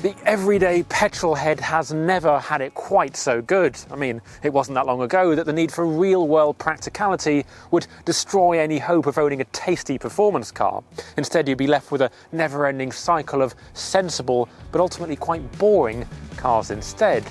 The everyday petrol head has never had it quite so good. I mean, it wasn't that long ago that the need for real-world practicality would destroy any hope of owning a tasty performance car. Instead, you'd be left with a never-ending cycle of sensible, but ultimately quite boring cars instead.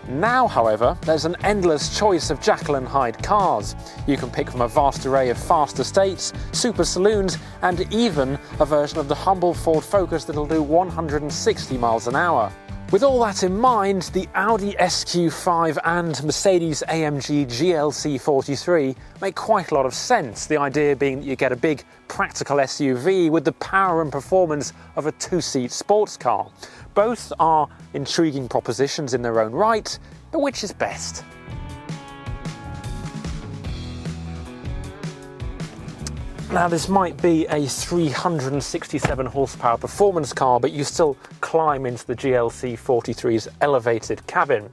Now, however, there's an endless choice of Jekyll and Hyde cars. You can pick from a vast array of fast estates, super saloons, and even a version of the humble Ford Focus that'll do 160 miles an hour. With all that in mind, the Audi SQ5 and Mercedes-AMG GLC 43 make quite a lot of sense, the idea being that you get a big practical SUV with the power and performance of a two-seat sports car. Both are intriguing propositions in their own right, but which is best? Now, this might be a 367 horsepower performance car, but you still climb into the GLC 43's elevated cabin.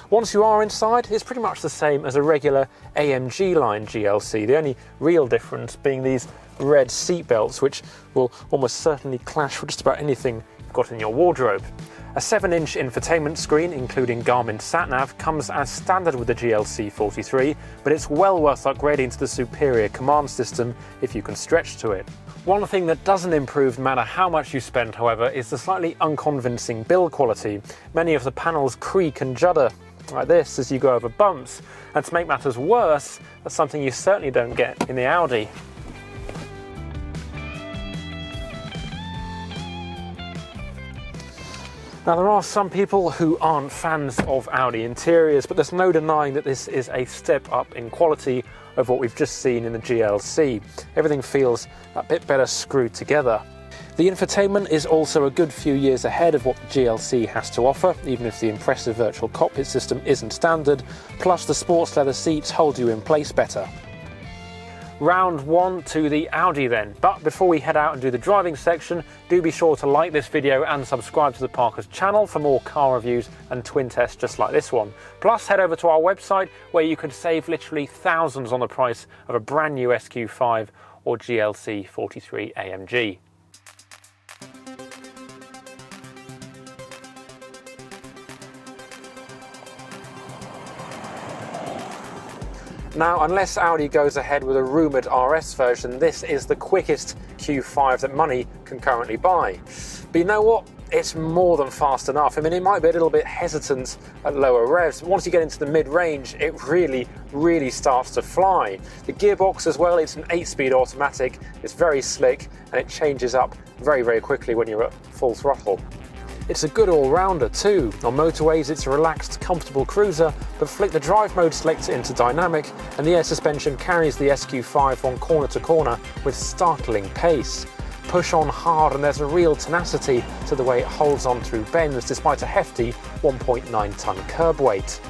Once you are inside, it's pretty much the same as a regular AMG line GLC, the only real difference being these red seat belts, which will almost certainly clash with just about anything you've got in your wardrobe. A 7-inch infotainment screen, including Garmin SatNav, comes as standard with the GLC 43, but it's well worth upgrading to the superior command system if you can stretch to it. One thing that doesn't improve no matter how much you spend, however, is the slightly unconvincing build quality. Many of the panels creak and judder like this as you go over bumps, and to make matters worse, that's something you certainly don't get in the Audi. Now, there are some people who aren't fans of Audi interiors, but there's no denying that this is a step up in quality of what we've just seen in the GLC. Everything feels a bit better screwed together. The infotainment is also a good few years ahead of what the GLC has to offer, even if the impressive virtual cockpit system isn't standard, plus the sports leather seats hold you in place better. Round one to the Audi then, but before we head out and do the driving section, do be sure to like this video and subscribe to the Parker's channel for more car reviews and twin tests just like this one. Plus head over to our website where you can save literally thousands on the price of a brand new SQ5 or GLC 43 AMG. Now, unless Audi goes ahead with a rumoured RS version, this is the quickest Q5 that money can currently buy. But you know what? It's more than fast enough. I mean, it might be a little bit hesitant at lower revs, but once you get into the mid-range, it really starts to fly. The gearbox as well, it's an 8-speed automatic, it's very slick, and it changes up very quickly when you're at full throttle. It's a good all-rounder too. On motorways it's a relaxed, comfortable cruiser, but flick the drive mode selector into dynamic and the air suspension carries the SQ5 from corner to corner with startling pace. Push on hard and there's a real tenacity to the way it holds on through bends despite a hefty 1.9 tonne curb weight.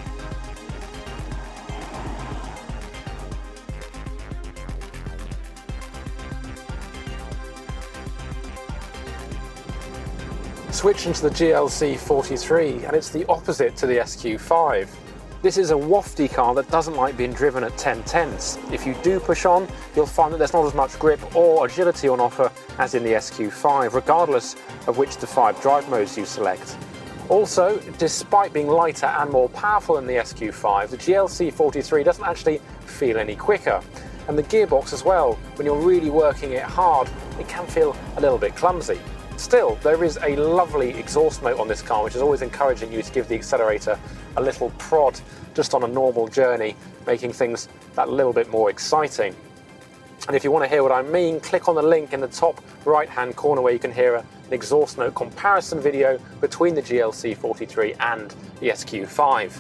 Switch into the GLC 43 and it's the opposite to the SQ5. This is a wafty car that doesn't like being driven at 10/10ths. If you do push on, you'll find that there's not as much grip or agility on offer as in the SQ5, regardless of which of the 5 drive modes you select. Also, despite being lighter and more powerful than the SQ5, the GLC 43 doesn't actually feel any quicker. And the gearbox as well, when you're really working it hard, it can feel a little bit clumsy. Still, there is a lovely exhaust note on this car, which is always encouraging you to give the accelerator a little prod just on a normal journey, making things that little bit more exciting. And if you want to hear what I mean, click on the link in the top right-hand corner where you can hear an exhaust note comparison video between the GLC 43 and the SQ5.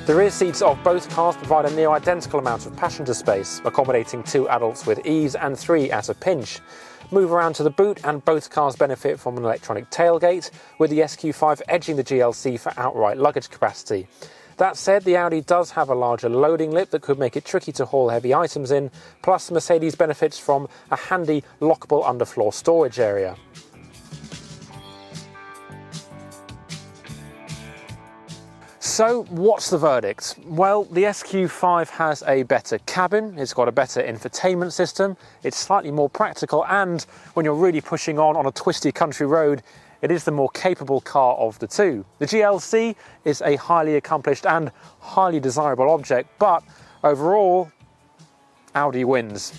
The rear seats of both cars provide a near identical amount of passenger space, accommodating 2 adults with ease and 3 at a pinch. Move around to the boot and both cars benefit from an electronic tailgate, with the SQ5 edging the GLC for outright luggage capacity. That said, the Audi does have a larger loading lip that could make it tricky to haul heavy items in, plus the Mercedes benefits from a handy lockable underfloor storage area. So what's the verdict? Well, the SQ5 has a better cabin, it's got a better infotainment system, it's slightly more practical, and when you're really pushing on a twisty country road, it is the more capable car of the two. The GLC is a highly accomplished and highly desirable object, but overall, Audi wins.